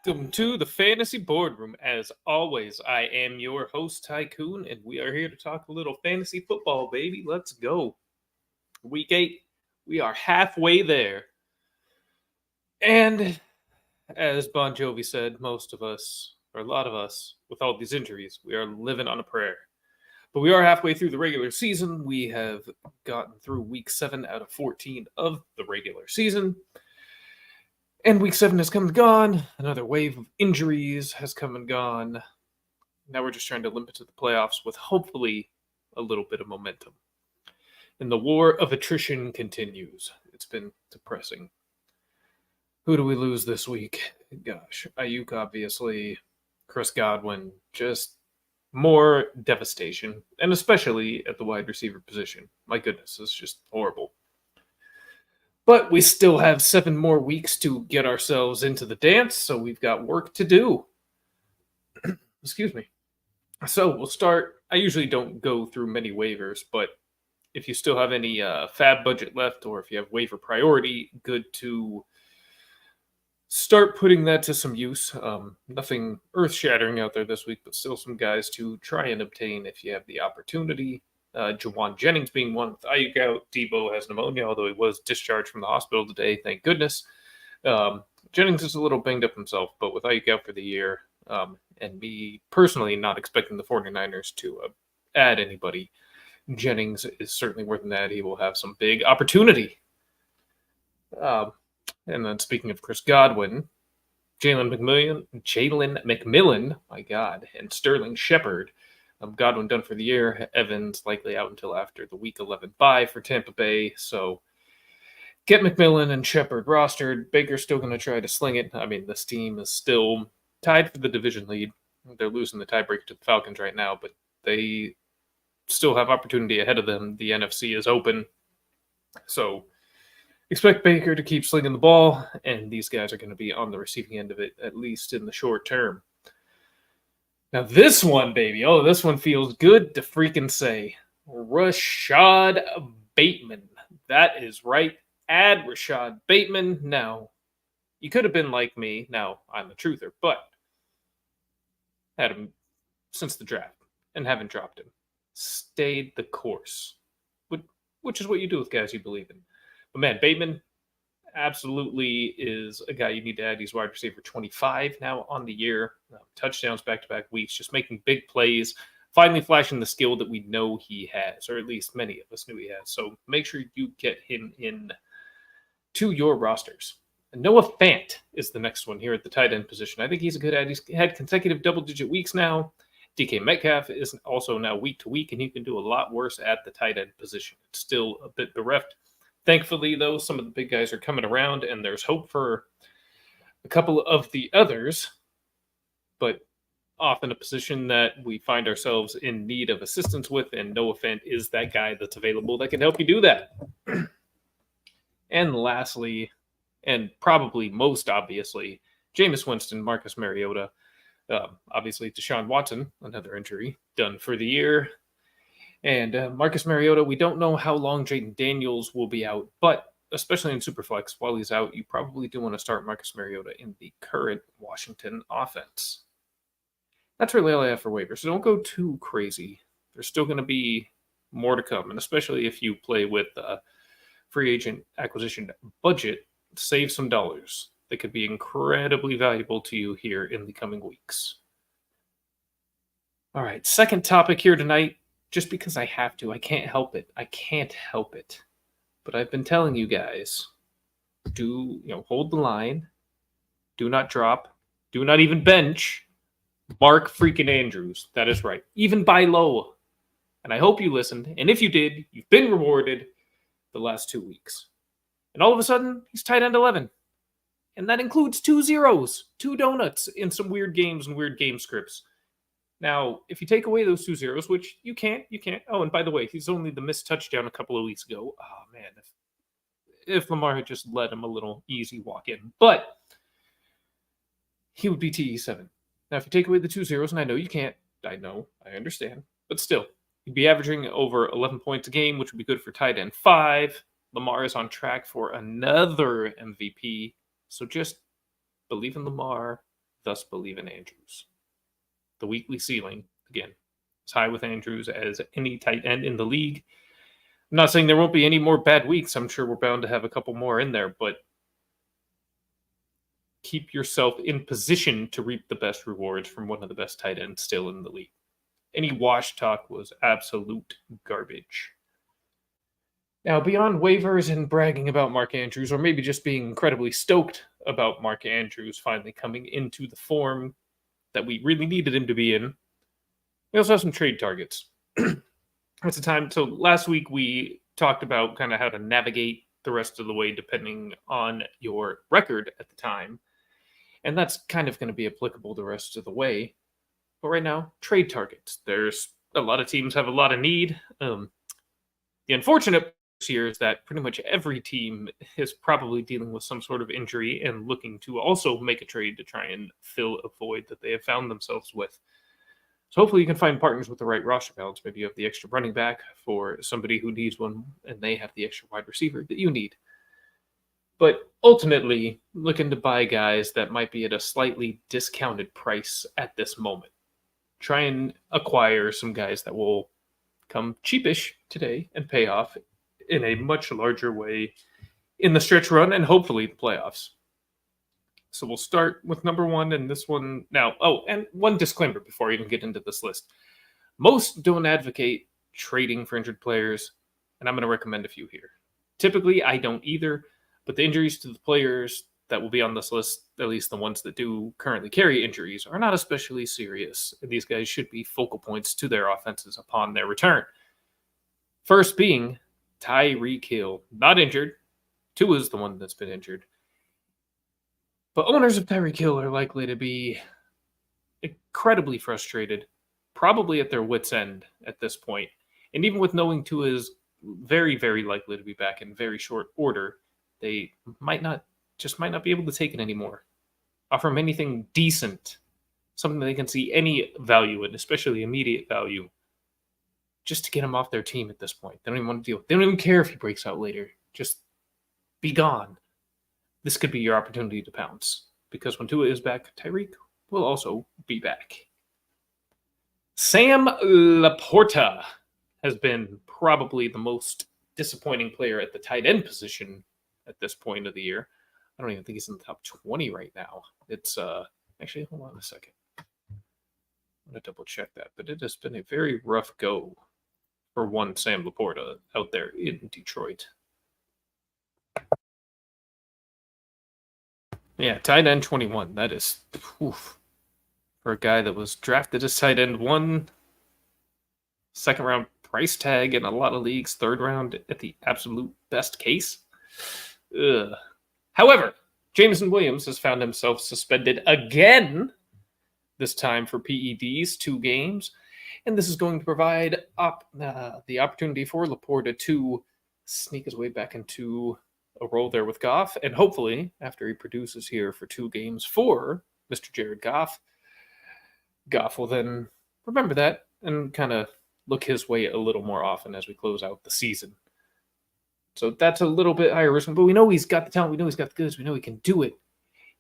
Welcome to the Fantasy Boardroom. As always, I am your host, Tycoon, and we are here to talk a little fantasy football, baby. Let's go. Week 8, we are halfway there. And as Bon Jovi said, most of us, or a lot of us, with all these injuries, we are living on a prayer. But we are halfway through the regular season. We have gotten through week 7 out of 14 of the regular season. And week 7 has come and gone. Another wave of injuries has come and gone. Now we're just trying to limp it to the playoffs with hopefully a little bit of momentum. And the war of attrition continues. It's been depressing. Who do we lose this week? Gosh, Ayuk, obviously. Chris Godwin, just more devastation. And especially at the wide receiver position. My goodness, it's just horrible. But we still have 7 more weeks to get ourselves into the dance, so we've got work to do. Excuse me. So we'll start. I usually don't go through many waivers, but if you still have any fab budget left, or if you have waiver priority, good to start putting that to some use. Nothing earth-shattering out there this week, but still some guys to try and obtain if you have the opportunity. Jawan Jennings being one with Ayuk out. Debo has pneumonia, although he was discharged from the hospital today, thank goodness. Jennings is a little banged up himself, but with Ayuk out for the year, and me personally not expecting the 49ers to add anybody, Jennings is certainly worth that. He will have some big opportunity. And then speaking of Chris Godwin, Jalen McMillan, my God, and Sterling Shepard. Godwin done for the year. Evans likely out until after the Week 11 bye for Tampa Bay. So get McMillan and Shepard rostered. Baker's still going to try to sling it. I mean, this team is still tied for the division lead. They're losing the tiebreaker to the Falcons right now, but they still have opportunity ahead of them. The NFC is open. So expect Baker to keep slinging the ball, and these guys are going to be on the receiving end of it, at least in the short term. Now this one, baby, this one feels good to freaking say. Rashad Bateman. That is right. Add Rashad Bateman. Now, you could have been like me. Now, I'm a truther, but had him since the draft and haven't dropped him. Stayed the course, which is what you do with guys you believe in. But man, Bateman absolutely is a guy you need to add. He's wide receiver 25 now on the year. Touchdowns back-to-back weeks, just making big plays, finally flashing the skill that we know he has, or at least many of us knew he has. So make sure you get him in to your rosters. And Noah Fant is the next one here at the tight end position. I think he's a good add. He's had consecutive double-digit weeks now. DK Metcalf is also now week to week, and he can do a lot worse at the tight end position. It's still a bit bereft. Thankfully, though, some of the big guys are coming around, and there's hope for a couple of the others, but often a position that we find ourselves in need of assistance with, and Noah Fant is that guy that's available that can help you do that. And lastly, and probably most obviously, Jameis Winston, Marcus Mariota. Obviously, Deshaun Watson, another injury, done for the year. And Marcus Mariota, we don't know how long Jaden Daniels will be out, but especially in Superflex, while he's out, you probably do want to start Marcus Mariota in the current Washington offense. That's really all I have for waivers, so don't go too crazy. There's still going to be more to come, and especially if you play with free agent acquisition budget, save some dollars. That could be incredibly valuable to you here in the coming weeks. All right, second topic here tonight. Just because I have to. I can't help it. But I've been telling you guys, hold the line. Do not drop. Do not even bench Mark freaking Andrews. That is right. Even buy low. And I hope you listened. And if you did, you've been rewarded the last 2 weeks. And all of a sudden, he's tight end 11. And that includes 2 zeros, 2 donuts in some weird games and weird game scripts. Now, if you take away those 2 zeros, which you can't. Oh, and by the way, he's only the missed touchdown a couple of weeks ago. Oh, man. If Lamar had just let him a little easy walk in. But he would be TE7. Now, if you take away the 2 zeros, and I know you can't. I understand. But still, he'd be averaging over 11 points a game, which would be good for tight end 5. Lamar is on track for another MVP. So just believe in Lamar. thus believe in Andrews. The weekly ceiling, again, as high with Andrews as any tight end in the league. I'm not saying there won't be any more bad weeks. I'm sure we're bound to have a couple more in there, but keep yourself in position to reap the best rewards from one of the best tight ends still in the league. Any wash talk was absolute garbage. Now, beyond waivers and bragging about Mark Andrews, or maybe just being incredibly stoked about Mark Andrews finally coming into the form that we really needed him to be in, we also have some trade targets. What's the time? So last week we talked about kind of how to navigate the rest of the way depending on your record at the time. And that's kind of going to be applicable the rest of the way. But right now, trade targets. There's a lot of teams have a lot of need. The unfortunate here is that pretty much every team is probably dealing with some sort of injury and looking to also make a trade to try and fill a void that they have found themselves with. So hopefully you can find partners with the right roster balance. Maybe you have the extra running back for somebody who needs one, and they have the extra wide receiver that you need. But ultimately, looking to buy guys that might be at a slightly discounted price at this moment. Try and acquire some guys that will come cheapish today and pay off in a much larger way in the stretch run and hopefully the playoffs. So we'll start with number one, and this one now. Oh, and one disclaimer before I even get into this list. Most don't advocate trading for injured players, and I'm going to recommend a few here. Typically, I don't either, but the injuries to the players that will be on this list, at least the ones that do currently carry injuries, are not especially serious. These guys should be focal points to their offenses upon their return. First being Tyreek Hill, not injured. Tua is the one that's been injured. But owners of Tyreek Hill are likely to be incredibly frustrated, probably at their wits' end at this point. And even with knowing Tua is very, very likely to be back in very short order, they might not be able to take it anymore. Offer them anything decent, something that they can see any value in, especially immediate value, just to get him off their team at this point. They don't even want to deal with it. They don't even care if he breaks out later. Just be gone. This could be your opportunity to pounce, because when Tua is back, Tyreek will also be back. Sam Laporta has been probably the most disappointing player at the tight end position at this point of the year. I don't even think he's in the top 20 right now. It's actually, hold on a second. I'm going to double check that, but it has been a very rough go for one Sam Laporta out there in Detroit. Yeah, tight end 21. That is, oof, for a guy that was drafted as tight end 1, second round price tag in a lot of leagues, third round at the absolute best case. Ugh. However, Jameson Williams has found himself suspended again, this time for PEDs, 2 games. And this is going to provide the opportunity for Laporta to sneak his way back into a role there with Goff. And hopefully, after he produces here for 2 games for Mr. Jared Goff, Goff will then remember that and kind of look his way a little more often as we close out the season. So that's a little bit higher risk, but we know he's got the talent. We know he's got the goods. We know he can do it.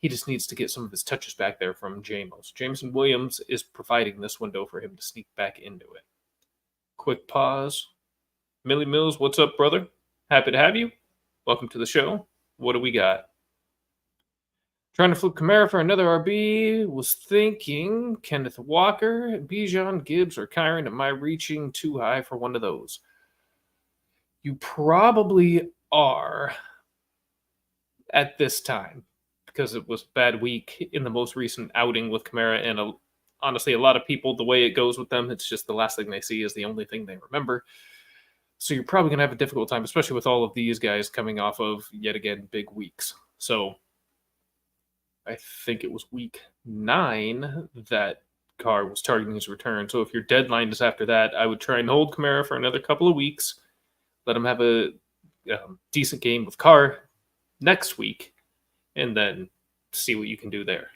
He just needs to get some of his touches back there from Jamos. Jameson Williams is providing this window for him to sneak back into it. Quick pause. Millie Mills, what's up, brother? Happy to have you. Welcome to the show. What do we got? Trying to flip Kamara for another RB. Was thinking Kenneth Walker, Bijan, Gibbs, or Kyron. Am I reaching too high for one of those? You probably are at this time, because it was a bad week in the most recent outing with Kamara, and honestly, a lot of people, the way it goes with them, it's just the last thing they see is the only thing they remember. So you're probably going to have a difficult time, especially with all of these guys coming off of, yet again, big weeks. So I think it was week 9 that Carr was targeting his return. So if your deadline is after that, I would try and hold Kamara for another couple of weeks. Let him have a decent game with Carr next week, and then see what you can do there.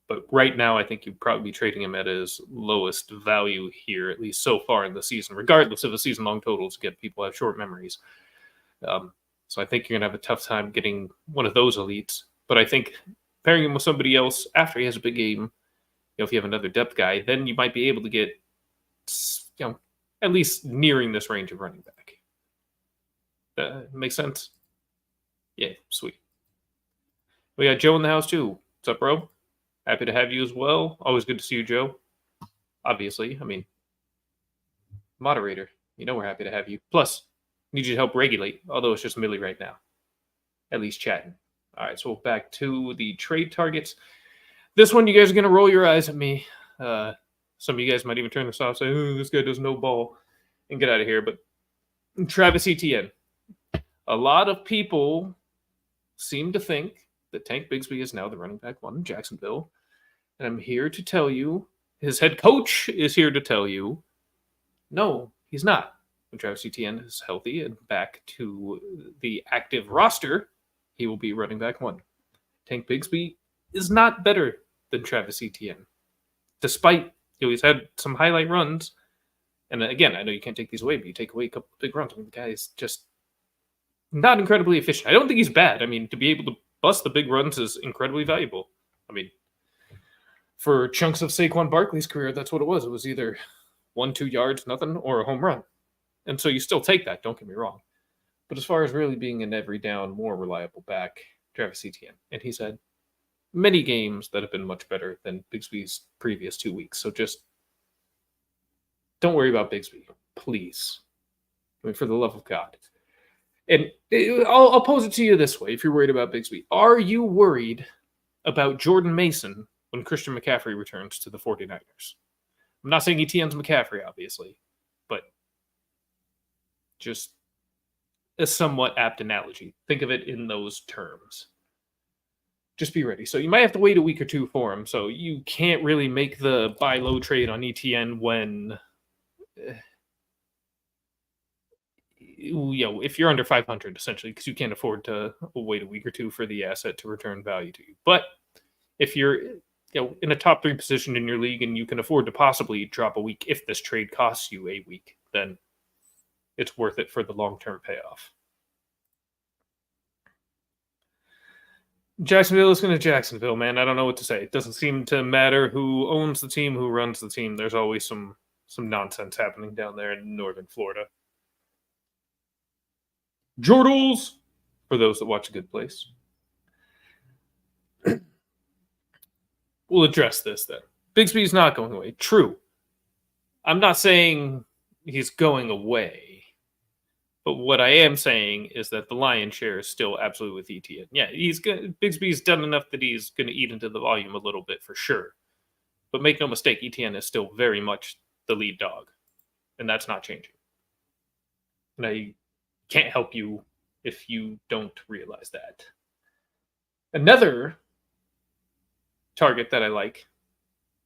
But right now, I think you'd probably be trading him at his lowest value here, at least so far in the season, regardless of the season-long totals. Again, people have short memories. So I think you're going to have a tough time getting one of those elites. But I think pairing him with somebody else after he has a big game, if you have another depth guy, then you might be able to get, at least nearing this range of running back. Makes sense? Yeah, sweet. We got Joe in the house too. What's up, bro? Happy to have you as well. Always good to see you, Joe. Obviously, moderator. We're happy to have you. Plus, need you to help regulate, although it's just Millie right now. At least chatting. All right, so back to the trade targets. This one, you guys are going to roll your eyes at me. Some of you guys might even turn this off, say, this guy does no ball, and get out of here. But Travis Etienne. A lot of people seem to think that Tank Bigsby is now the running back one in Jacksonville. And I'm here to tell you, his head coach is here to tell you, no, he's not. When Travis Etienne is healthy and back to the active roster, he will be running back one. Tank Bigsby is not better than Travis Etienne. Despite, he's had some highlight runs. And again, I know you can't take these away, but you take away a couple of big runs. The guy is just not incredibly efficient. I don't think he's bad. To be able to bust the big runs is incredibly valuable. For chunks of Saquon Barkley's career, that's what it was. It was either 1-2 yards, nothing, or a home run. And so you still take that, don't get me wrong. But as far as really being an every down, more reliable back, Travis Etienne. And he's had many games that have been much better than Bigsby's previous 2 weeks. So just don't worry about Bigsby, please. For the love of God. And I'll pose it to you this way, if you're worried about Bigsby. Are you worried about Jordan Mason when Christian McCaffrey returns to the 49ers? I'm not saying Etienne's McCaffrey, obviously, but just a somewhat apt analogy. Think of it in those terms. Just be ready. So you might have to wait a week or two for him. So you can't really make the buy low trade on Etienne when... if you're under 500, essentially, because you can't afford to wait a week or two for the asset to return value to you. But if you're in a top 3 position in your league and you can afford to possibly drop a week if this trade costs you a week, then it's worth it for the long-term payoff. Jacksonville is going to Jacksonville, man. I don't know what to say. It doesn't seem to matter who owns the team, who runs the team. There's always some nonsense happening down there in northern Florida. Jordals, for those that watch A Good Place. We'll address this then. Bigsby's not going away. True. I'm not saying he's going away. But what I am saying is that the lion's share is still absolutely with Etienne. Yeah, Bigsby's done enough that he's going to eat into the volume a little bit for sure. But make no mistake, Etienne is still very much the lead dog. And that's not changing. And I can't help you if you don't realize that. Another target that I like.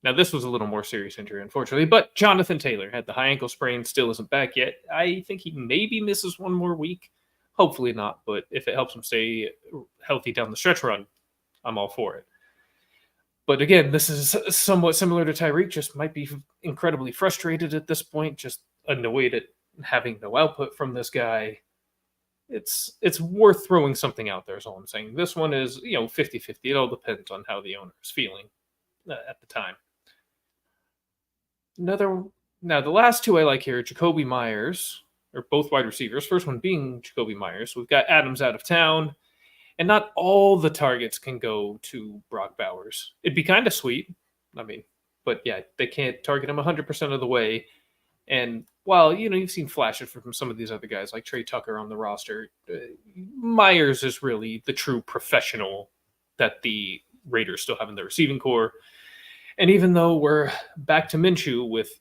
Now, this was a little more serious injury, unfortunately, but Jonathan Taylor had the high ankle sprain, still isn't back yet. I think he maybe misses one more week. Hopefully not, but if it helps him stay healthy down the stretch run, I'm all for it. But again, this is somewhat similar to Tyreek, just might be incredibly frustrated at this point, just annoyed at having no output from this guy. It's worth throwing something out there is all I'm saying. This one is, 50-50. It all depends on how the owner is feeling at the time. Now, the last two I like here, Jacoby Myers, or both wide receivers. First one being Jacoby Myers. We've got Adams out of town, and not all the targets can go to Brock Bowers. It'd be kind of sweet. But yeah, they can't target him 100% of the way. And while, you've seen flashes from some of these other guys like Trey Tucker on the roster, Myers is really the true professional that the Raiders still have in their receiving core. And even though we're back to Minshew with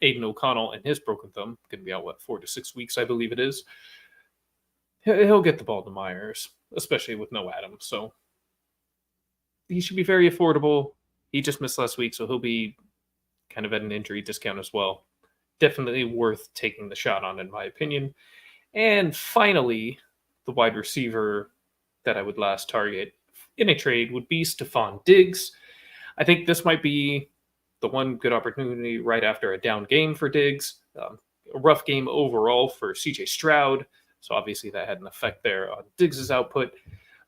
Aiden O'Connell and his broken thumb, going to be out, 4 to 6 weeks, I believe it is, he'll get the ball to Myers, especially with no Adams. So he should be very affordable. He just missed last week, so he'll be kind of at an injury discount as well. Definitely worth taking the shot on, in my opinion. And finally, the wide receiver that I would last target in a trade would be Stephon Diggs. I think this might be the one good opportunity right after a down game for Diggs. A rough game overall for CJ Stroud. So obviously that had an effect there on Diggs' output.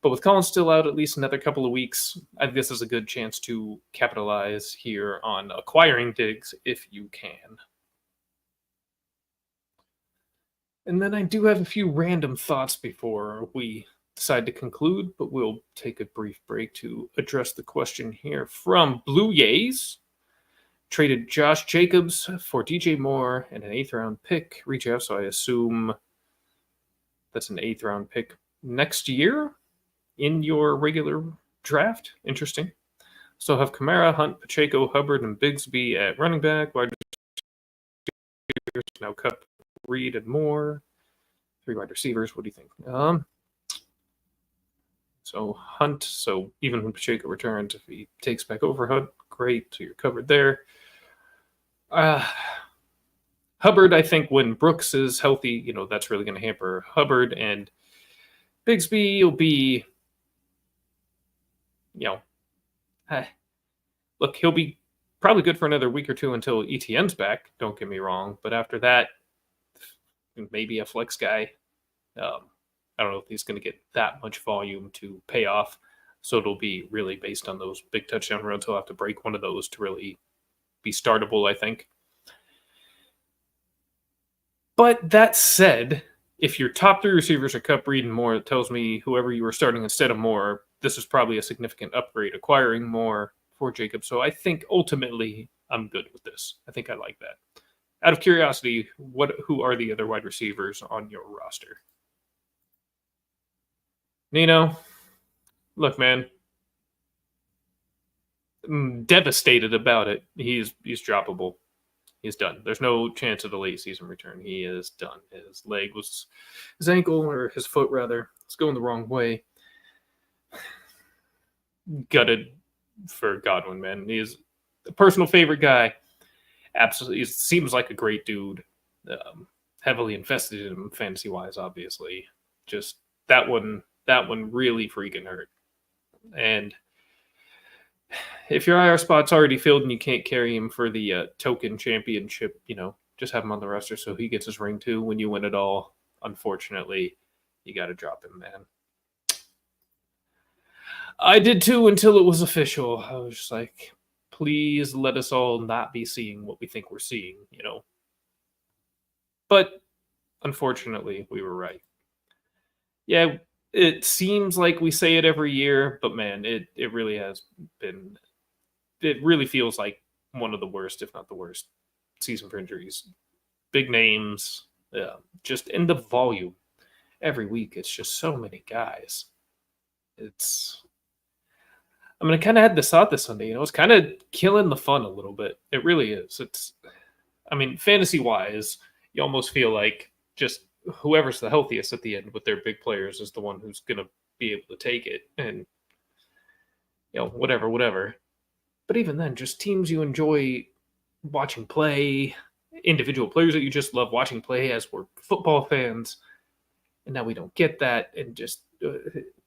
But with Collins still out at least another couple of weeks, I think this is a good chance to capitalize here on acquiring Diggs if you can. And then I do have a few random thoughts before we decide to conclude, but we'll take a brief break to address the question here from Blue Yays. Traded Josh Jacobs for DJ Moore and an 8th round pick. Reach out, so I assume that's an 8th round pick next year in your regular draft. Interesting. So have Kamara, Hunt, Pacheco, Hubbard, and Bigsby at running back. Wide receivers now Cup, Reed, and Moore. 3 wide receivers. What do you think? So Hunt. So even when Pacheco returns, if he takes back over Hunt, great. So you're covered there. Hubbard, I think when Brooks is healthy, that's really going to hamper Hubbard, and Bigsby will be, look, he'll be probably good for another week or two until ETN's back. Don't get me wrong, but after that, maybe a flex guy. I don't know if he's going to get that much volume to pay off, so it'll be really based on those big touchdown runs. He'll have to break one of those to really be startable, I think. But that said, if your top 3 receivers are Cup, Reed, and Moore, it tells me whoever you were starting instead of Moore, this is probably a significant upgrade, acquiring Moore for Jacob. So I think ultimately I'm good with this. I think I like that. Out of curiosity, who are the other wide receivers on your roster? Nino, look, man, I'm devastated about it. He's droppable. He's done. There's no chance of a late season return. He is done. His ankle, or his foot rather, it's going the wrong way. Gutted for Godwin, man. He's a personal favorite guy. Absolutely, he seems like a great dude. Heavily invested in him fantasy-wise, obviously. Just that one really freaking hurt. And if your IR spot's already filled and you can't carry him for the token championship, just have him on the roster so he gets his ring too when you win it all. Unfortunately, you got to drop him, man. I did too until it was official. I was just like, please let us all not be seeing what we think we're seeing, But unfortunately, we were right. Yeah, it seems like we say it every year, but man, it really has been. It really feels like one of the worst, if not the worst, season for injuries. Big names, just in the volume. Every week, it's just so many guys. I kind of had this thought this Sunday. It's kind of killing the fun a little bit. It really is. Fantasy-wise, you almost feel like just whoever's the healthiest at the end with their big players is the one who's going to be able to take it. And, whatever. But even then, just teams you enjoy watching play, individual players that you just love watching play as we're football fans. And now we don't get that. And just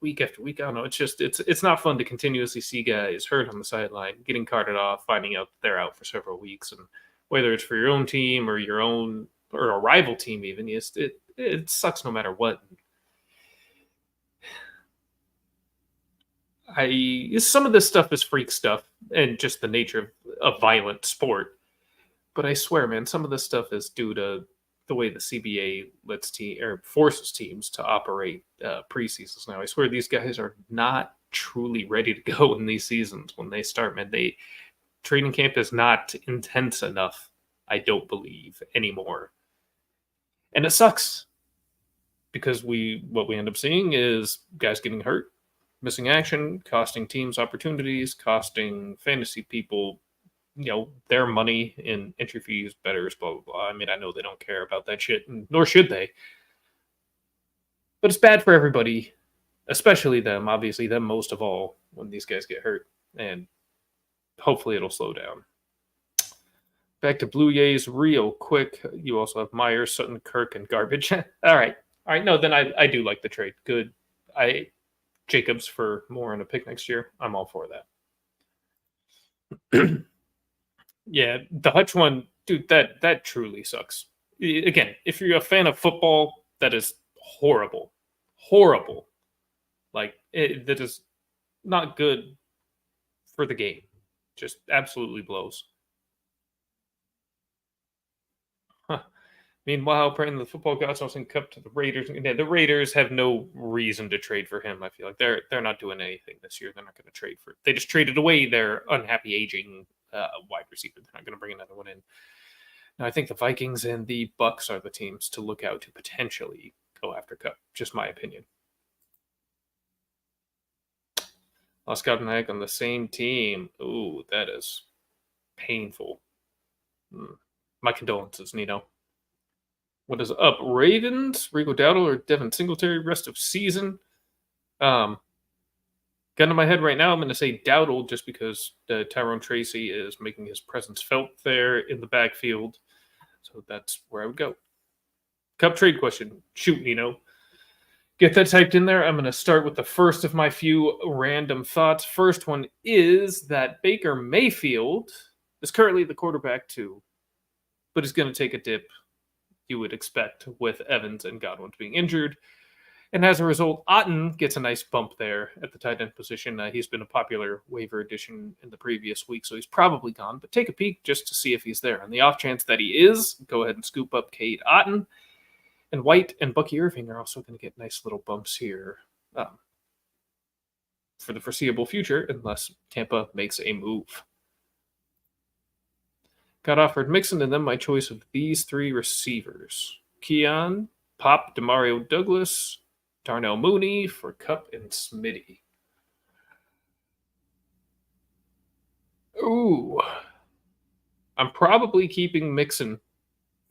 week after week, I don't know. It's not fun to continuously see guys hurt on the sideline, getting carted off, finding out they're out for several weeks. And whether it's for your own team or a rival team even, it sucks no matter what. Some of this stuff is freak stuff and just the nature of a violent sport. But I swear, man, some of this stuff is due to the way the CBA forces teams to operate preseasons now. I swear these guys are not truly ready to go in these seasons when they start, man. Training camp is not intense enough, I don't believe, anymore. And it sucks because what we end up seeing is guys getting hurt, missing action, costing teams opportunities, costing fantasy people, their money in entry fees, betters, blah, blah, blah. I know they don't care about that shit, nor should they. But it's bad for everybody, especially them, obviously, them most of all, when these guys get hurt. And hopefully it'll slow down. Back to Blue Jays real quick. You also have Myers, Sutton, Kirk, and garbage. All right. No, then I do like the trade. Good. Jacobs for more on a pick next year. I'm all for that. Yeah, the Hutch one, dude, that truly sucks. Again, if you're a fan of football, that is horrible. Horrible. Like, that is not good for the game. Just absolutely blows. Huh. Meanwhile, praying the football gods also cup to the Raiders. Yeah, the Raiders have no reason to trade for him. I feel like they're not doing anything this year. They're not going to trade for. They just traded away their unhappy aging wide receiver. They're not going to bring another one in. Now, I think the Vikings and the Bucks are the teams to look out to potentially go after Cup. Just my opinion. Lost Scott and Hack on the same team. Ooh, that is painful. My condolences, Nino. What is up, Ravens? Rico Dowdle or Devin Singletary rest of season? Gun to my head right now, I'm going to say Dowdle just because Tyrone Tracy is making his presence felt there in the backfield. So that's where I would go. Cup trade question. Shoot, Nino. Get that typed in there. I'm going to start with the first of my few random thoughts. First one is that Baker Mayfield is currently the quarterback too, but is going to take a dip, you would expect, with Evans and Godwin being injured. And as a result, Otten gets a nice bump there at the tight end position. He's been a popular waiver addition in the previous week, so he's probably gone. But take a peek just to see if he's there. On the off chance that he is, go ahead and scoop up Cade Otten. And White and Bucky Irving are also going to get nice little bumps here for the foreseeable future, unless Tampa makes a move. Got offered Mixon and then my choice of these three receivers. Keon, Pop, Demario Douglas, Darnell Mooney for Cup and Smitty. Ooh. I'm probably keeping Mixon,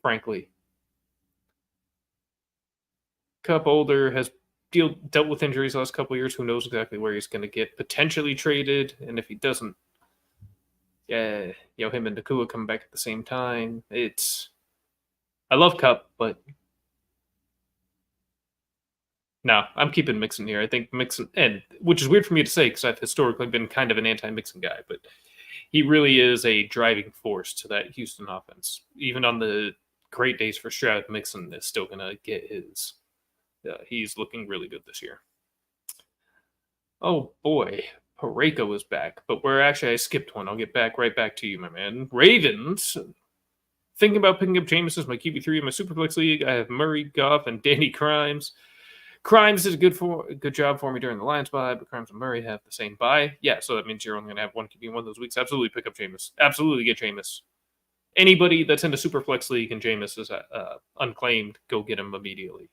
frankly. Cup older, has dealt with injuries the last couple of years. Who knows exactly where he's going to get potentially traded. And if he doesn't, him and Nakua come back at the same time. I love Cup, but no, I'm keeping Mixon here. I think Mixon, and which is weird for me to say because I've historically been kind of an anti-Mixon guy, but he really is a driving force to that Houston offense. Even on the great days for Stroud, Mixon is still going to get his. He's looking really good this year. Oh boy, Pareko is back, but I skipped one. I'll get right back to you, my man. Ravens. Thinking about picking up Jameis as my QB3 in my Superflex League. I have Murray, Goff, and Danny Crimes. Crimes did a good job for me during the Lions bye, but Crimes and Murray have the same bye. Yeah, so that means you're only going to have one QB in one of those weeks. Absolutely pick up Jameis. Absolutely get Jameis. Anybody that's in a Superflex League and Jameis is unclaimed, go get him immediately.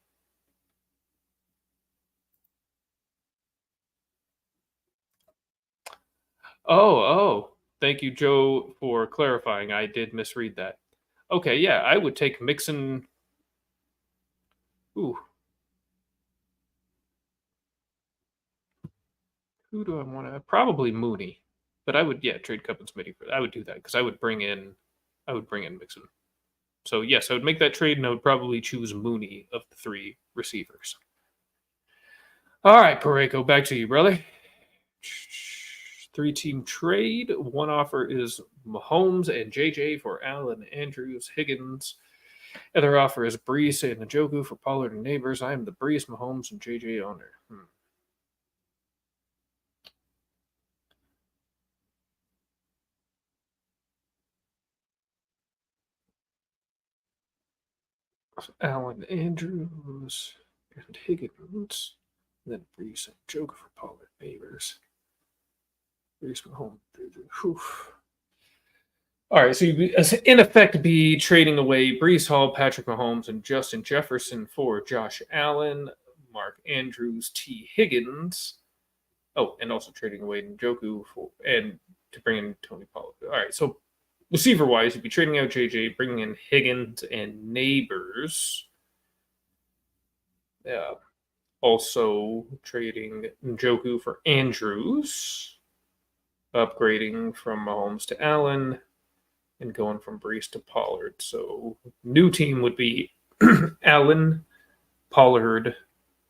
Oh, thank you, Joe, for clarifying. I did misread that. Okay, yeah, I would take Mixon. Ooh. Who do I want to? Probably Mooney, but I would trade Cup and Smitty. I would do that because I would bring in Mixon. So yes, I would make that trade, and I would probably choose Mooney of the three receivers. All right, Pareko, back to you, brother. 3-team trade. One offer is Mahomes and JJ for Allen, Andrews, Higgins. Other offer is Brees and Njoku for Pollard and Neighbors. I am the Brees, Mahomes, and JJ owner. Allen, Andrews, and Higgins. And then Brees and Njoku for Pollard, Neighbors. Brees, Mahomes, JJ. All right, so you'd in effect be trading away Brees Hall, Patrick Mahomes, and Justin Jefferson for Josh Allen, Mark Andrews, T. Higgins. Oh, and also trading away Njoku and to bring in Tony Pollard. All right, so receiver-wise, you'd be trading out JJ, bringing in Higgins and Neighbors. Yeah. Also trading Njoku for Andrews. Upgrading from Mahomes to Allen. And going from Brees to Pollard. So new team would be Allen, Pollard,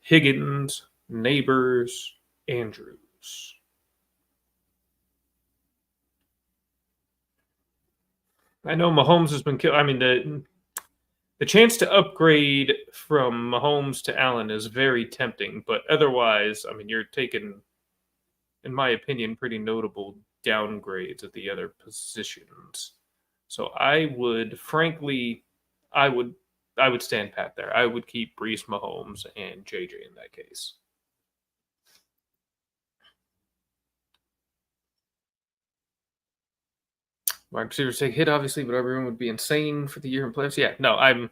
Higgins, Neighbors, Andrews. I know Mahomes has been killed. I mean, The chance to upgrade from Mahomes to Allen is very tempting, but otherwise, I mean, you're taking, in my opinion, pretty notable downgrades at the other positions. So I would, frankly, I would, I would stand pat there. I would keep Brees, Mahomes, and JJ in that case. Wide receivers take hit, obviously, but everyone would be insane for the year in playoffs. Yeah, no, I'm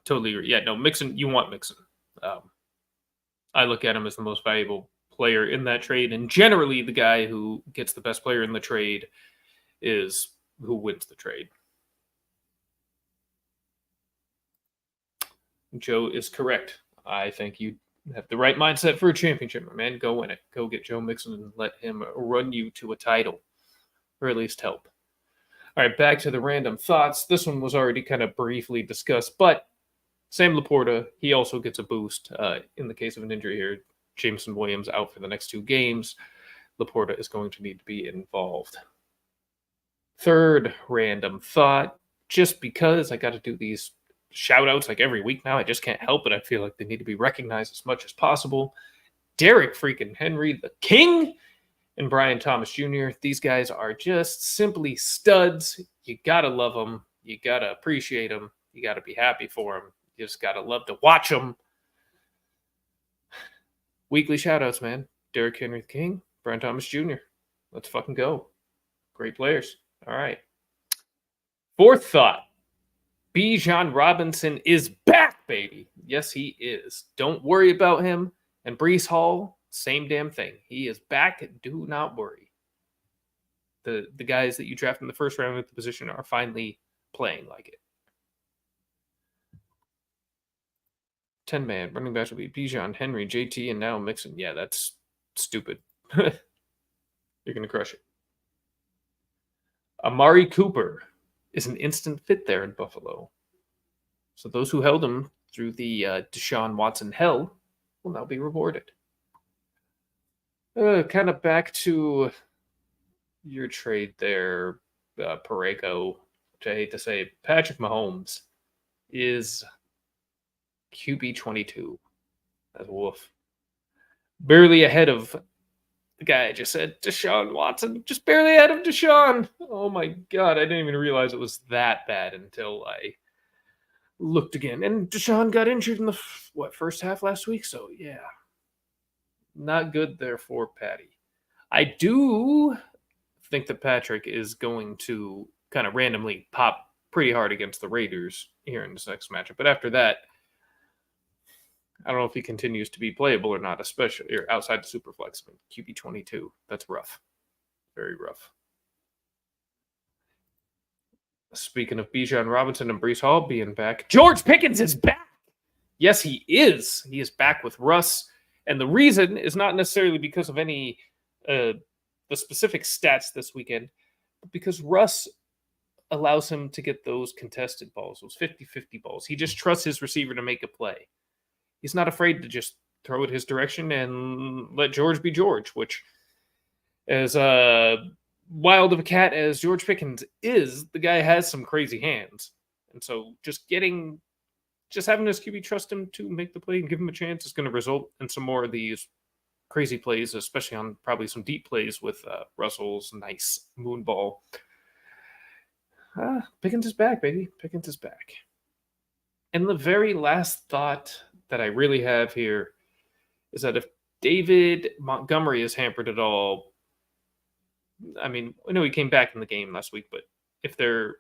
totally agree. Yeah, no, Mixon, you want Mixon. I look at him as the most valuable player in that trade, and generally the guy who gets the best player in the trade is who wins the trade. Joe is correct. I think you have the right mindset for a championship, my man. Go win it. Go get Joe Mixon and let him run you to a title, or at least help. All right, back to the random thoughts. This one was already kind of briefly discussed, but Sam Laporta, he also gets a boost in the case of an injury here. Jameson Williams out for the next 2 games. Laporta is going to need to be involved. Third random thought, just because I got to do these shout outs like every week now, I just can't help it. I feel like they need to be recognized as much as possible. Derek freaking Henry, the king, and Brian Thomas Jr. These guys are just simply studs. You got to love them. You got to appreciate them. You got to be happy for them. You just got to love to watch them. Weekly shout-outs, man. Derrick Henry the King, Brian Thomas Jr. Let's fucking go. Great players. All right. Fourth thought. Bijan Robinson is back, baby. Yes, he is. Don't worry about him. And Brees Hall, same damn thing. He is back. Do not worry. The guys that you draft in the first round at the position are finally playing like it. 10-man running backs will be Bijan, Henry, JT, and now Mixon. Yeah, that's stupid. You're going to crush it. Amari Cooper is an instant fit there in Buffalo. So those who held him through the Deshaun Watson hell will now be rewarded. Kind of back to your trade there, Pareko, which I hate to say. Patrick Mahomes is QB 22. That's a wolf. Barely ahead of the guy I just said, Deshaun Watson. Just barely ahead of Deshaun. Oh my God. I didn't even realize it was that bad until I looked again. And Deshaun got injured in the, first half last week? So, yeah. Not good there for Patty. I do think that Patrick is going to kind of randomly pop pretty hard against the Raiders here in this next matchup. But after that, I don't know if he continues to be playable or not, especially or outside the Superflex. I mean, QB 22, that's rough. Very rough. Speaking of Bijan Robinson and Brees Hall being back, George Pickens is back. Yes, he is. He is back with Russ. And the reason is not necessarily because of any the specific stats this weekend, but because Russ allows him to get those contested balls, those 50-50 balls. He just trusts his receiver to make a play. He's not afraid to just throw it his direction and let George be George, which, as wild of a cat as George Pickens is, the guy has some crazy hands. And so just having his QB trust him to make the play and give him a chance is going to result in some more of these crazy plays, especially on probably some deep plays with Russell's nice moon ball. Pickens is back, baby. Pickens is back. And the very last thought that I really have here is that if David Montgomery is hampered at all, I mean, I know he came back in the game last week, but if there's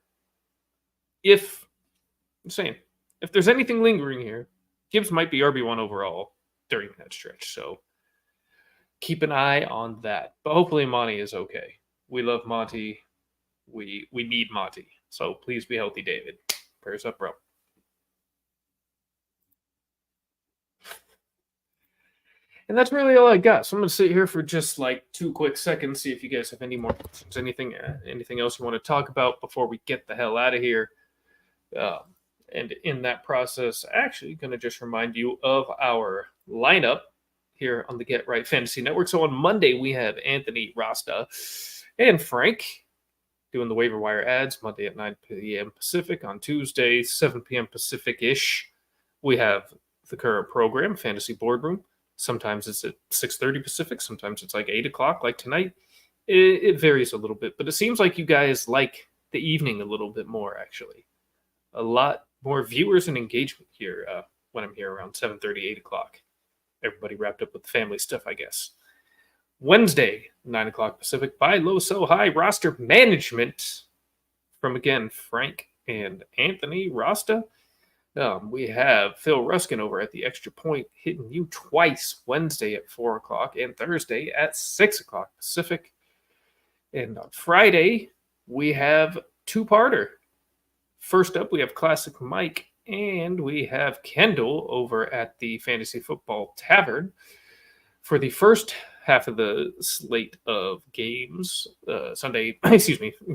anything lingering here, Gibbs might be RB1 overall during that stretch. So keep an eye on that. But hopefully Monty is okay. We love Monty. We need Monty. So please be healthy, David. Prayers up, bro. And that's really all I got. So I'm going to sit here for just like 2 quick seconds, see if you guys have any more questions, anything else you want to talk about before we get the hell out of here. And in that process, actually going to just remind you of our lineup here on the Get Right Fantasy Network. So on Monday, we have Anthony, Rasta, and Frank. doing the waiver wire ads Monday at 9 p.m. Pacific. On Tuesday, 7 p.m. Pacific-ish, we have the current program, Fantasy Boardroom. Sometimes it's at 6:30 Pacific. Sometimes it's like 8 o'clock, like tonight. It varies a little bit, but it seems like you guys like the evening a little bit more, actually. A lot more viewers and engagement here when I'm here around 7:30, 8 o'clock. Everybody wrapped up with the family stuff, I guess. Wednesday, 9 o'clock Pacific, buy low, sell high roster management from, again, Frank and Anthony Rasta. We have Phil Ruskin over at the Extra Point hitting you twice Wednesday at 4 o'clock and Thursday at 6 o'clock Pacific. And on Friday, we have two-parter. First up, we have Classic Mike and we have Kendall over at the Fantasy Football Tavern for the first half of the slate of games, Sunday,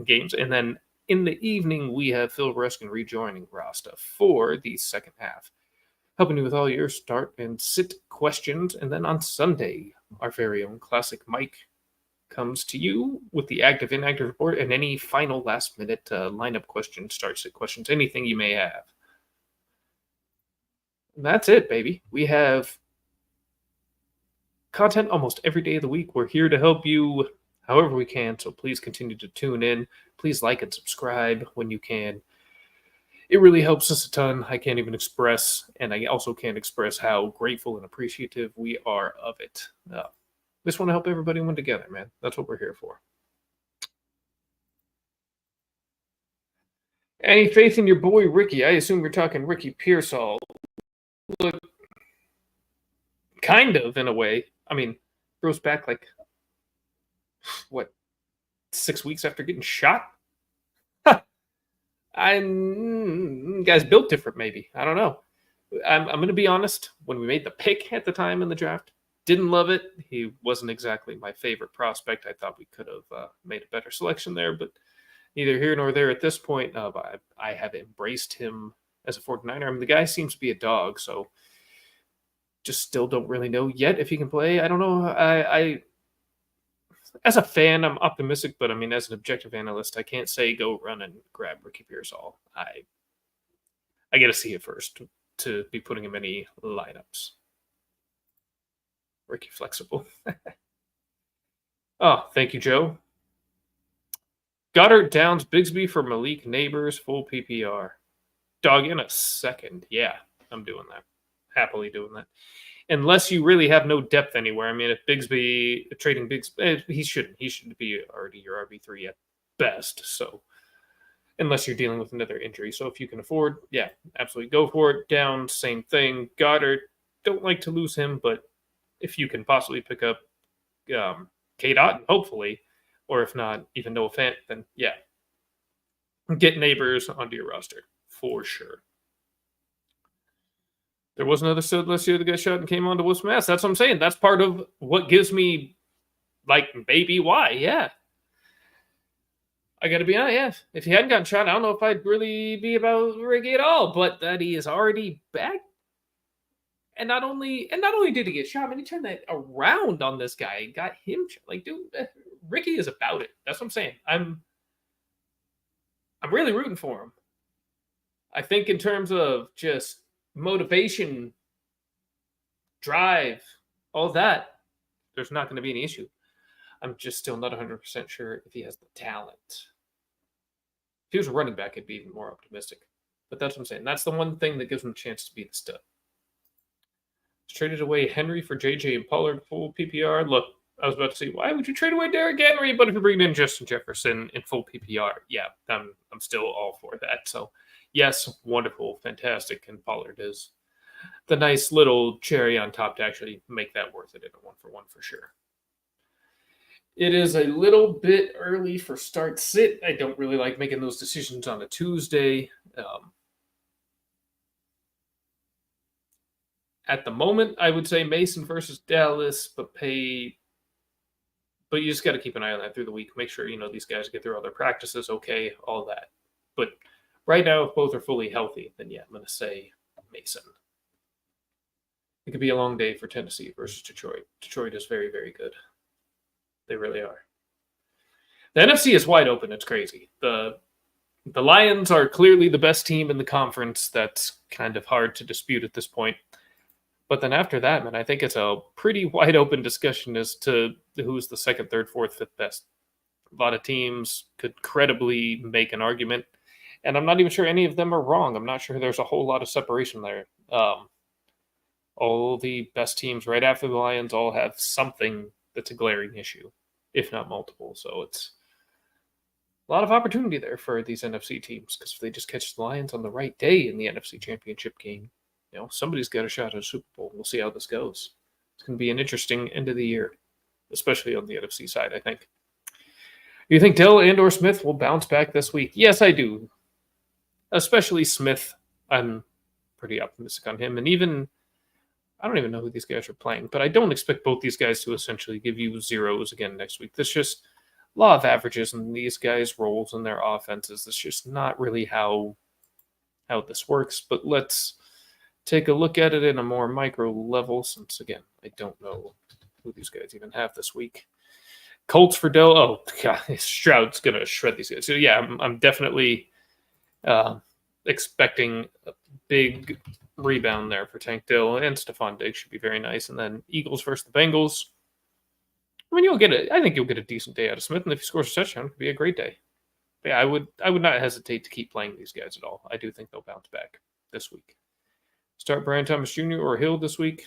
games. And then in the evening, we have Phil Ruskin rejoining Rasta for the second half, helping you with all your start and sit questions. And then on Sunday, our very own Classic Mike comes to you with the active inactive report and any final last minute lineup questions, start sit questions, anything you may have. And that's it, baby. We have content almost every day of the week. We're here to help you however we can, so please continue to tune in. Please like and subscribe when you can. It really helps us a ton. I can't even express, and I also can't express how grateful and appreciative we are of it. Just want to help everybody win together, man. That's what we're here for. Any faith in your boy Ricky? I assume you're talking Ricky Pearsall. Look, kind of, in a way. I mean, goes back like, 6 weeks after getting shot? Guys built different, maybe. I don't know. I'm going to be honest. When we made the pick at the time in the draft, didn't love it. He wasn't exactly my favorite prospect. I thought we could have made a better selection there, but neither here nor there at this point. I have embraced him as a 49er. I mean, the guy seems to be a dog, so just still don't really know yet if he can play. I don't know. I as a fan, I'm optimistic, but I mean, as an objective analyst, I can't say go run and grab Ricky Pearsall. I got to see it first to be putting him in any lineups. Ricky flexible. Oh, thank you, Joe. Goddard Downs Bigsby for Malik Neighbors, full PPR. Dog in a second. Yeah, I'm doing that. Happily doing that. Unless you really have no depth anywhere. I mean, if Bigsby, trading Bigsby, he shouldn't. He should be already your RB3 at best. So, unless you're dealing with another injury. So, if you can afford, yeah, absolutely go for it. Down, same thing. Goddard, don't like to lose him, but if you can possibly pick up K-Dot, hopefully, or if not, even Noah Fant, then yeah, get Neighbors onto your roster for sure. There was another stud last year that got shot and came on to Wolf's Mass. That's what I'm saying. That's part of what gives me, like, maybe why. Yeah. I got to be honest, yeah. If he hadn't gotten shot, I don't know if I'd really be about Ricky at all. But that he is already back. And not only did he get shot, I mean, he turned that around on this guy and got him. Like, dude, Ricky is about it. That's what I'm saying. I'm really rooting for him. I think in terms of just motivation, drive, all that, there's not going to be any issue. I'm just still not 100% sure if he has the talent. If he was a running back, I'd be even more optimistic. But that's what I'm saying. That's the one thing that gives him a chance to be the stud. He's traded away Henry for JJ and Pollard full PPR. Look, I was about to say, why would you trade away Derrick Henry? But if you're bringing in Justin Jefferson in full PPR, yeah, I'm still all for that. So, yes, wonderful, fantastic, and Pollard is the nice little cherry on top to actually make that worth it in a one-for-one for sure. It is a little bit early for start sit. I don't really like making those decisions on a Tuesday. At the moment, I would say Mason versus Dallas, but you just got to keep an eye on that through the week. Make sure, these guys get through all their practices, okay, all that. But right now, if both are fully healthy, then yeah, I'm going to say Mason. It could be a long day for Tennessee versus Detroit. Detroit is very, very good. They really are. The NFC is wide open. It's crazy. The Lions are clearly the best team in the conference. That's kind of hard to dispute at this point. But then after that, man, I think it's a pretty wide open discussion as to who's the second, third, fourth, fifth best. A lot of teams could credibly make an argument, and I'm not even sure any of them are wrong. I'm not sure there's a whole lot of separation there. All the best teams right after the Lions all have something that's a glaring issue, if not multiple. So it's a lot of opportunity there for these NFC teams, because if they just catch the Lions on the right day in the NFC Championship game, somebody's got a shot at a Super Bowl. We'll see how this goes. It's going to be an interesting end of the year, especially on the NFC side, I think. Do you think Dell and or Smith will bounce back this week? Yes, I do. Especially Smith. I'm pretty optimistic on him. And even, I don't even know who these guys are playing, but I don't expect both these guys to essentially give you zeros again next week. That's just law of averages and these guys' roles in their offenses. That's just not really how this works. But let's take a look at it in a more micro level, since, again, I don't know who these guys even have this week. Colts for Dell. Oh, God, Stroud's going to shred these guys. So, yeah, I'm definitely expecting a big rebound there for Tank Dill, and Stephon Diggs should be very nice. And then Eagles versus the Bengals. I mean, I think you'll get a decent day out of Smith, and if he scores a touchdown, it could be a great day. But yeah, I would not hesitate to keep playing these guys at all. I do think they'll bounce back this week. Start Brian Thomas Jr. or Hill this week.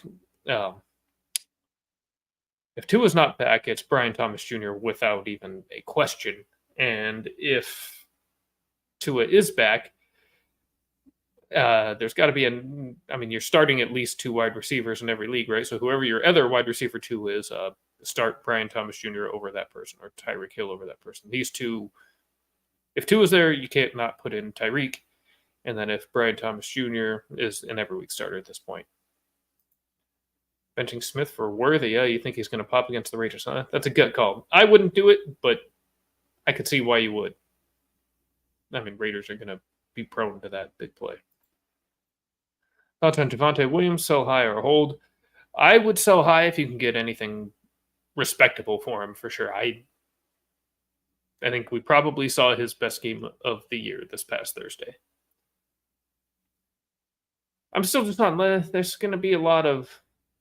If Tua's not back, it's Brian Thomas Jr. without even a question. And if Tua is back, there's got to be you're starting at least 2 wide receivers in every league, right? So whoever your other wide receiver 2 is, start Brian Thomas Jr. over that person, or Tyreek Hill over that person. These two, if Tua's there, you can't not put in Tyreek. And then if Brian Thomas Jr. is an every week starter at this point. Benching Smith for Worthy, yeah, you think he's going to pop against the Raiders, huh? That's a gut call. I wouldn't do it, but I could see why you would. I mean, Raiders are going to be prone to that big play. Thoughts on Javonte Williams, sell high or hold? I would sell high if you can get anything respectable for him, for sure. I think we probably saw his best game of the year this past Thursday. I'm still just on. There's going to be a lot of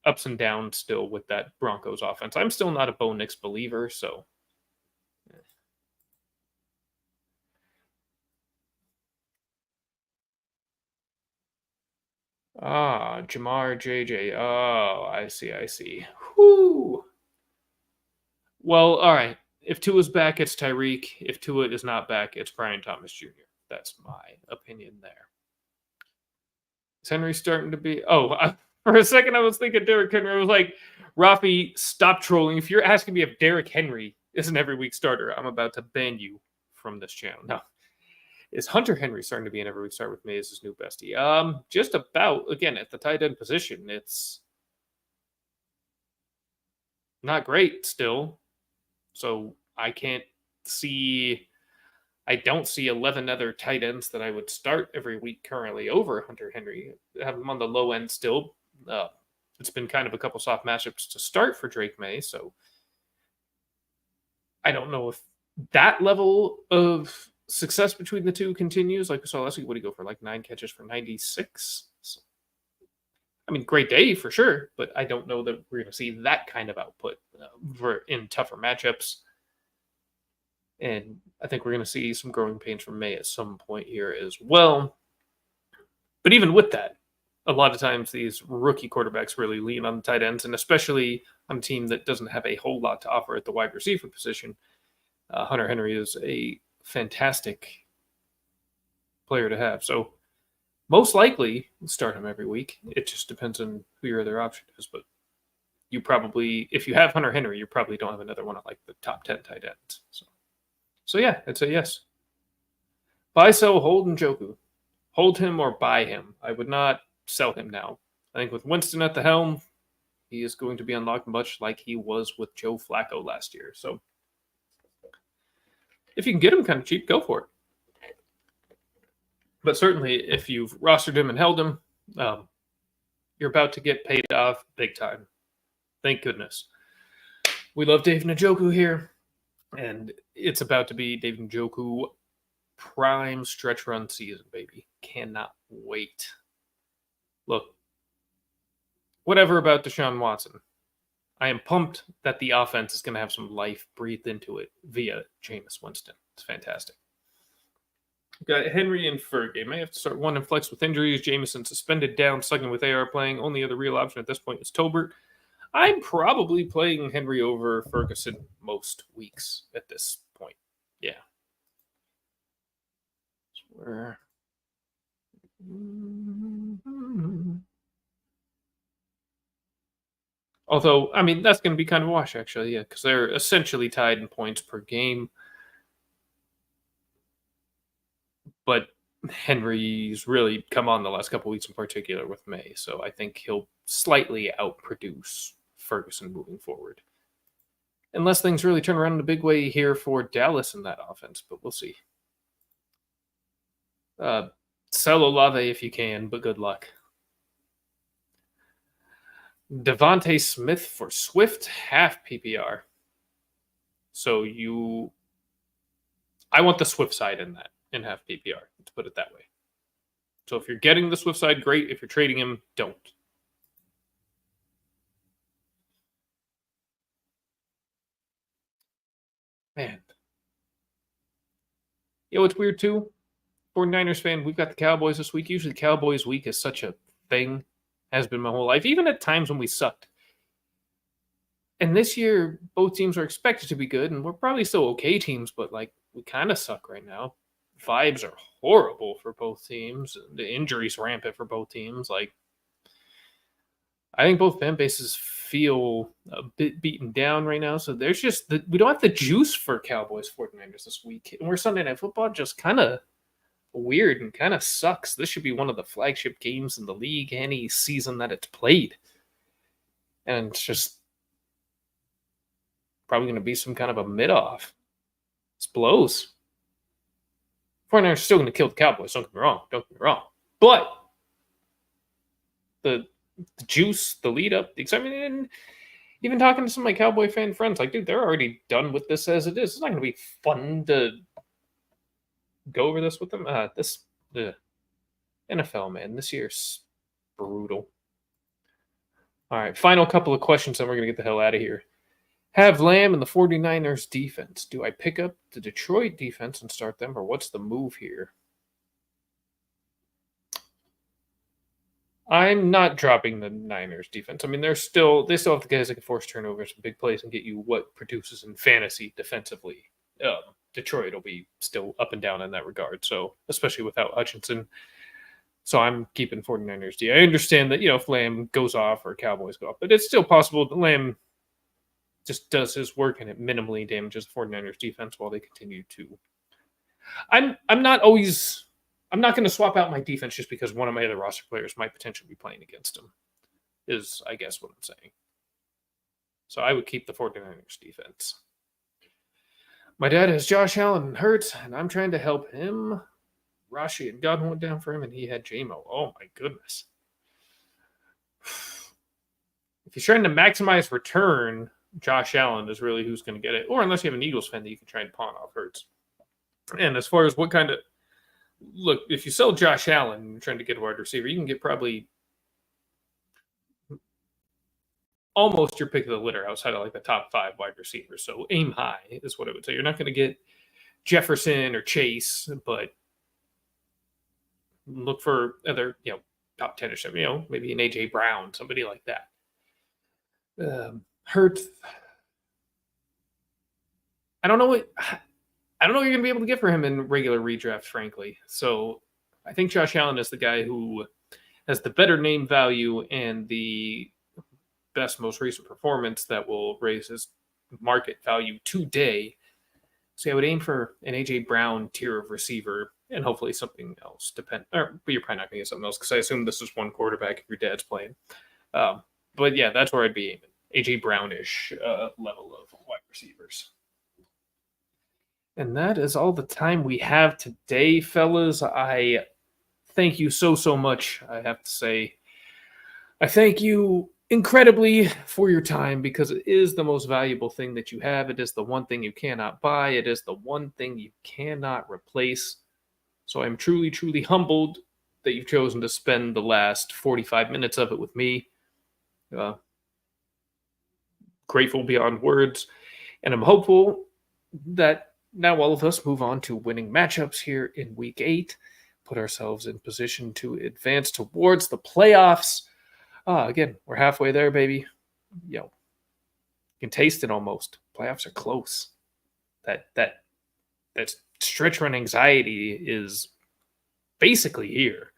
ups and downs still with that Broncos offense. I'm still not a Bo Nix believer, so. Jamar JJ. Oh, I see. Whoo. Well, all right. If Tua's back, it's Tyreek. If Tua is not back, it's Brian Thomas Jr. That's my opinion there. Is Henry starting to be... for a second, I was thinking Derrick Henry. I was like, Rafi, stop trolling. If you're asking me if Derrick Henry is an every week starter, I'm about to ban you from this channel. No. Is Hunter Henry starting to be an every week starter with me as his new bestie? Just about. Again, at the tight end position, it's not great still. So I don't see 11 other tight ends that I would start every week currently over Hunter Henry. I have him on the low end still. It's been kind of a couple soft matchups to start for Drake May, so I don't know if that level of success between the two continues. Like we saw last week, what did he go for? Like 9 catches for 96? So, I mean, great day for sure, but I don't know that we're going to see that kind of output in tougher matchups. And I think we're going to see some growing pains from May at some point here as well. But even with that, a lot of times these rookie quarterbacks really lean on the tight ends, and especially on a team that doesn't have a whole lot to offer at the wide receiver position. Hunter Henry is a fantastic player to have. So most likely start him every week. It just depends on who your other option is. But you probably, if you have Hunter Henry, you probably don't have another one at like the top 10 tight ends. So yeah, I'd say yes. Buy, sell, hold Njoku. Hold him or buy him. I would not sell him now. I think with Winston at the helm, he is going to be unlocked much like he was with Joe Flacco last year. So if you can get him kind of cheap, go for it. But certainly if you've rostered him and held him, you're about to get paid off big time. Thank goodness. We love Dave Njoku here. And it's about to be David Njoku prime stretch run season, baby. Cannot wait. Look, whatever about Deshaun Watson. I am pumped that the offense is going to have some life breathed into it via Jameis Winston. It's fantastic. Got Henry and Fergie. May have to start one in flex with injuries. Jameson suspended down, second with AR playing. Only other real option at this point is Tolbert. I'm probably playing Henry over Ferguson most weeks at this point. Yeah. Where? Although, I mean, that's going to be kind of a wash, actually, yeah, because they're essentially tied in points per game. But Henry's really come on the last couple weeks in particular with May, so I think he'll slightly outproduce Ferguson moving forward. Unless things really turn around in a big way here for Dallas in that offense, but we'll see. Sell Olave if you can, but good luck. Devontae Smith for Swift, half PPR. So I want the Swift side in that, in half PPR, to put it that way. So if you're getting the Swift side, great. If you're trading him, don't. Man. It's weird too. 49ers fan, we've got the Cowboys this week. Usually Cowboys week is such a thing. Has been my whole life, even at times when we sucked. And this year, both teams are expected to be good, and we're probably still okay teams, but we kind of suck right now. Vibes are horrible for both teams. The injuries rampant for both teams. I think both fan bases feel a bit beaten down right now. So there's just we don't have the juice for Cowboys 49ers this week. And we're Sunday Night Football just kind of weird and kind of sucks. This should be one of the flagship games in the league any season that it's played. And it's just probably going to be some kind of a mid-off. This blows. 49ers are still going to kill the Cowboys. Don't get me wrong. But the juice, the lead up, the excitement, and even talking to some of my Cowboy fan friends, dude, they're already done with this as it is. It's not going to be fun to go over this with them. The NFL, man, this year's brutal. All right, final couple of questions, then we're going to get the hell out of here. Have Lamb and the 49ers defense. Do I pick up the Detroit defense and start them, or what's the move here? I'm not dropping the Niners defense. I mean, they still have the guys that can force turnovers and big plays and get you what produces in fantasy defensively. Detroit will be still up and down in that regard. So, especially without Hutchinson. So I'm keeping 49ers D. I understand that, if Lamb goes off or Cowboys go off, but it's still possible that Lamb just does his work and it minimally damages the 49ers defense while they continue to. I'm not going to swap out my defense just because one of my other roster players might potentially be playing against him, is, I guess, what I'm saying. So I would keep the 49ers defense. My dad has Josh Allen and Hurts, and I'm trying to help him. Rashi and Godwin went down for him, and he had JMO. Oh, my goodness. If he's trying to maximize return, Josh Allen is really who's going to get it. Or unless you have an Eagles fan that you can try and pawn off Hurts. And as far as what kind of... Look, if you sell Josh Allen and you're trying to get a wide receiver, you can get probably almost your pick of the litter outside of the top 5 wide receivers. So aim high is what I would say. You're not going to get Jefferson or Chase, but look for other, top 10 or something, maybe an A.J. Brown, somebody like that. Hurts. I don't know what you're going to be able to get for him in regular redraft, frankly. So I think Josh Allen is the guy who has the better name value and the best, most recent performance that will raise his market value today. So I would aim for an A.J. Brown tier of receiver and hopefully something else. But you're probably not going to get something else because I assume this is one quarterback if your dad's playing. But yeah, that's where I'd be aiming. A.J. Brownish level of wide receivers. And that is all the time we have today, fellas. I thank you so much. I have to say, I thank you incredibly for your time, because it is the most valuable thing that you have. It is the one thing you cannot buy. It is the one thing you cannot replace. So I'm truly, truly humbled that you've chosen to spend the last 45 minutes of it with me. Grateful beyond words. And I'm hopeful that now all of us move on to winning matchups here in week 8, put ourselves in position to advance towards the playoffs. Again, we're halfway there, baby. You can taste it almost. Playoffs are close. That stretch run anxiety is basically here.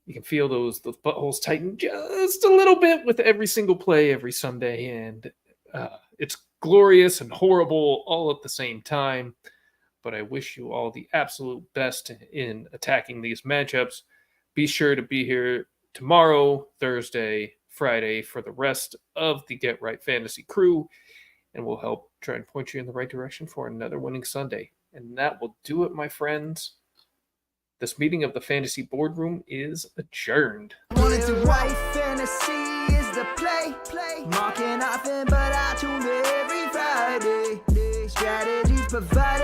You can feel those buttholes tighten just a little bit with every single play every Sunday, and it's glorious and horrible all at the same time. But I wish you all the absolute best in attacking these matchups. Be sure to be here tomorrow, Thursday, Friday for the rest of the Get Right Fantasy crew, and we'll help try and point you in the right direction for another winning Sunday. And that will do it, my friends. This meeting of the Fantasy Boardroom is adjourned. Right fantasy is the play. Marking nothing but I tune every Friday. Strategies provided.